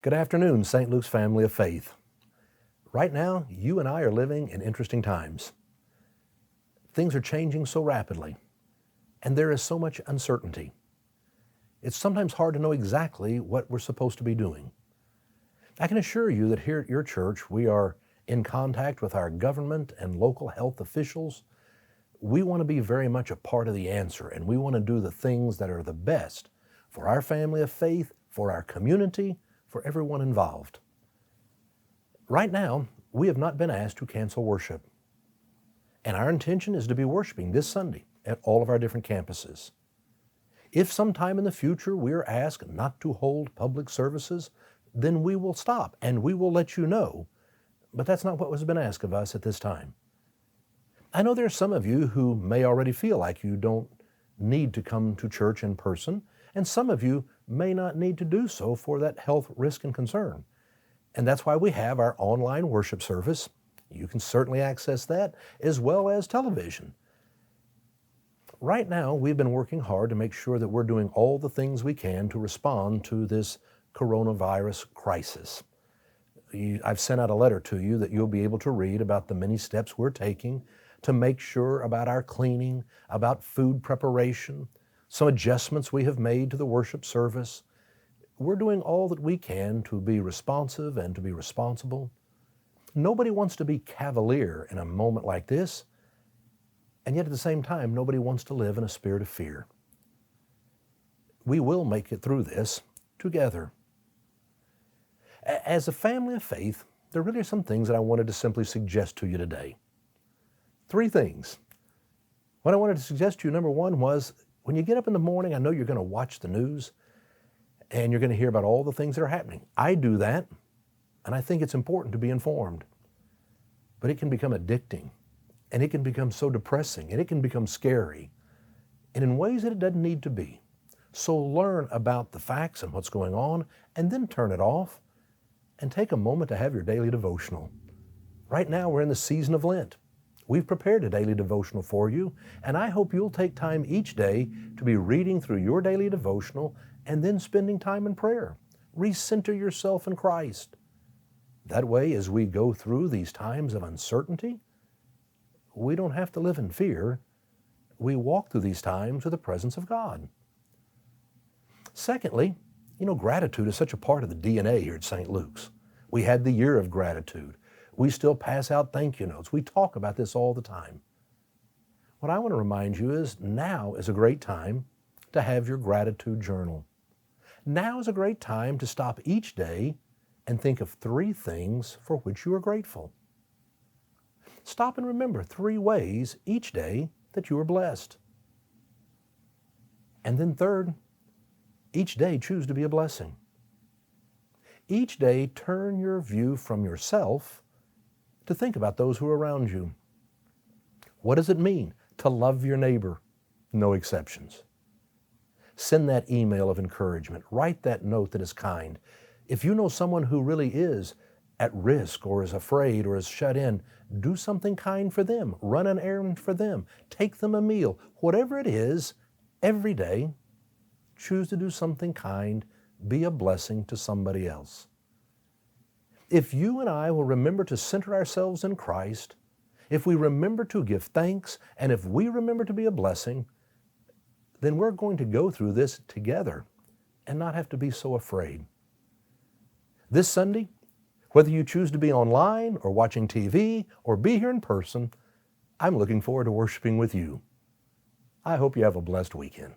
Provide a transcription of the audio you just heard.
Good afternoon, St. Luke's family of faith. Right now, you and I are living in interesting times. Things are changing so rapidly, and there is so much uncertainty. It's sometimes hard to know exactly what we're supposed to be doing. I can assure you that here at your church, we are in contact with our government and local health officials. We want to be very much a part of the answer, and we want to do the things that are the best for our family of faith, for our community, for everyone involved. Right now, we have not been asked to cancel worship, and our intention is to be worshiping this Sunday at all of our different campuses. If sometime in the future we are asked not to hold public services, then we will stop and we will let you know, but that's not what has been asked of us at this time. I know there are some of you who may already feel like you don't need to come to church in person, and some of you may not need to do so for that health risk and concern. And that's why we have our online worship service. You can certainly access that, as well as television. Right now, we've been working hard to make sure that we're doing all the things we can to respond to this coronavirus crisis. I've sent out a letter to you that you'll be able to read about the many steps we're taking to make sure about our cleaning, about food preparation, some adjustments we have made to the worship service. We're doing all that we can to be responsive and to be responsible. Nobody wants to be cavalier in a moment like this, and yet at the same time, nobody wants to live in a spirit of fear. We will make it through this together. As a family of faith, there really are some things that I wanted to simply suggest to you today. 3 things. What I wanted to suggest to you, number 1, was when you get up in the morning, I know you're going to watch the news and you're going to hear about all the things that are happening. I do that, and I think it's important to be informed. But it can become addicting, and it can become so depressing, and it can become scary, and in ways that it doesn't need to be. So learn about the facts and what's going on, and then turn it off, and take a moment to have your daily devotional. Right now, we're in the season of Lent. We've prepared a daily devotional for you, and I hope you'll take time each day to be reading through your daily devotional and then spending time in prayer. Recenter yourself in Christ. That way, as we go through these times of uncertainty, we don't have to live in fear. We walk through these times with the presence of God. Secondly, gratitude is such a part of the DNA here at St. Luke's. We had the year of gratitude. We still pass out thank you notes. We talk about this all the time. What I want to remind you is now is a great time to have your gratitude journal. Now is a great time to stop each day and think of 3 things for which you are grateful. Stop and remember 3 ways each day that you are blessed. And then third, each day choose to be a blessing. Each day turn your view from yourself to think about those who are around you. What does it mean to love your neighbor? No exceptions. Send that email of encouragement. Write that note that is kind. If you know someone who really is at risk or is afraid or is shut in, do something kind for them. Run an errand for them. Take them a meal. Whatever it is, every day, choose to do something kind. Be a blessing to somebody else. If you and I will remember to center ourselves in Christ, if we remember to give thanks, and if we remember to be a blessing, then we're going to go through this together and not have to be so afraid. This Sunday, whether you choose to be online or watching TV or be here in person, I'm looking forward to worshiping with you. I hope you have a blessed weekend.